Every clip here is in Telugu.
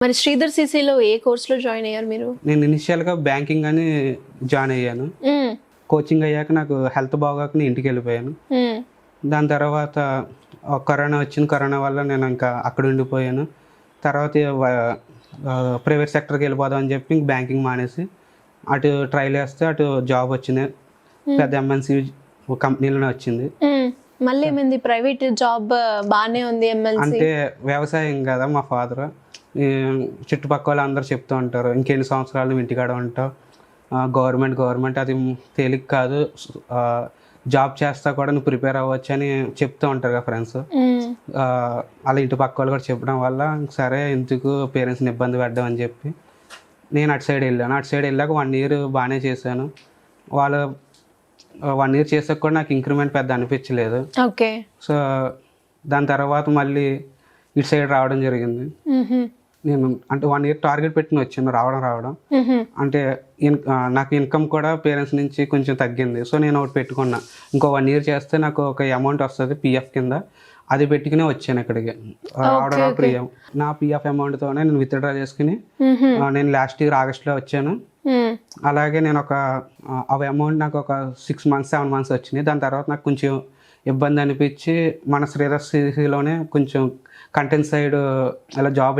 మరి శ్రీధర్ సిసిలో ఏ కోర్సులో జాయిన్ అయ్యారు మీరు? నేను ఇనిషియల్గా బ్యాంకింగ్ అని జాయిన్ అయ్యాను. కోచింగ్ అయ్యాక నాకు హెల్త్ బాగోక నేను ఇంటికి వెళ్ళిపోయాను. దాని తర్వాత కరోనా వచ్చింది. కరోనా వల్ల నేను ఇంకా అక్కడ ఉండిపోయాను. తర్వాత ప్రైవేట్ సెక్టర్కి వెళ్ళిపోదాం అని చెప్పి బ్యాంకింగ్ మానేసి అటు ట్రైల్ వేస్తే అటు జాబ్ వచ్చింది. పెద్ద ఎంఎన్సి కంపెనీలోనే వచ్చింది. మళ్ళీ ఏమైంది? ప్రైవేట్ జాబ్ బాగానే ఉంది, ఎంఎన్సి అంటే వ్యవసాయం కదా. మా ఫాదర్ చుట్టుపక్కల వాళ్ళు అందరూ చెప్తూ ఉంటారు, ఇంకెన్ని సంవత్సరాలు నువ్వు ఇంటికాడ ఉంటావు, గవర్నమెంట్ అది తేలిక కాదు, జాబ్ చేస్తా కూడా నువ్వు ప్రిపేర్ అవ్వచ్చు అని చెప్తూ ఉంటారు కదా ఫ్రెండ్స్. అలా ఇంటి పక్క వాళ్ళు కూడా చెప్పడం వల్ల సరే ఎందుకు పేరెంట్స్ని ఇబ్బంది పెట్టడం అని చెప్పి నేను అటు సైడ్ వెళ్ళాను. అటు సైడ్ వెళ్ళాక 1 year బాగానే చేశాను. వాళ్ళు 1 year చేసాక కూడా నాకు ఇంక్రిమెంట్ పెద్ద అనిపించలేదు. ఓకే. సో దాని తర్వాత మళ్ళీ ఇటు సైడ్ రావడం జరిగింది. నేను అంటే 1 year టార్గెట్ పెట్టుకుని వచ్చాను రావడం. అంటే నాకు ఇన్కమ్ కూడా పేరెంట్స్ నుంచి కొంచెం తగ్గింది. సో నేను ఒకటి పెట్టుకున్నా, ఇంకో 1 year చేస్తే నాకు ఒక అమౌంట్ వస్తుంది పిఎఫ్ కింద, అది పెట్టుకునే వచ్చాను ఇక్కడికి. రావడం నా పిఎఫ్ అమౌంట్తోనే నేను విత్డ్రా చేసుకుని నేను లాస్ట్ ఇయర్ ఆగస్ట్లో వచ్చాను. అలాగే నేను అమౌంట్ నాకు ఒక 6 months 7 months వచ్చినాయి. దాని తర్వాత నాకు కొంచెం ఇబ్బంది అనిపించి మన శ్రీధర్ సిసిలోనే కొంచెం కంటెంట్ సైడ్ ఇలా జాబ్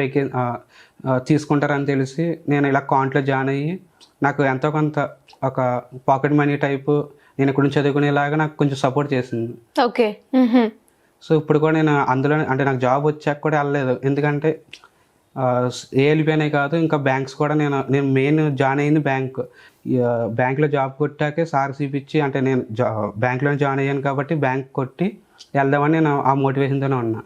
తీసుకుంటారని తెలిసి నేను ఇలా కాంట్లో జాయిన్ అయ్యి నాకు ఎంతో కొంత ఒక పాకెట్ మనీ టైపు నేను ఇక్కడ నుంచి చదువుకునేలాగా నాకు కొంచెం సపోర్ట్ చేసింది. ఓకే. సో ఇప్పుడు కూడా నేను అందులో అంటే నాకు జాబ్ వచ్చాక కూడా వెళ్ళలేదు, ఎందుకంటే ఏఎల్పినే కాదు ఇంకా బ్యాంక్స్ కూడా నేను మెయిన్ జాయిన్ అయ్యింది బ్యాంక్లో జాబ్ కొట్టాకే సార్ చూపించి, అంటే నేను బ్యాంక్లో జాయిన్ అయ్యాను కాబట్టి బ్యాంక్ కొట్టి వెళ్దామని నేను ఆ మోటివేషన్తోనే ఉన్నా.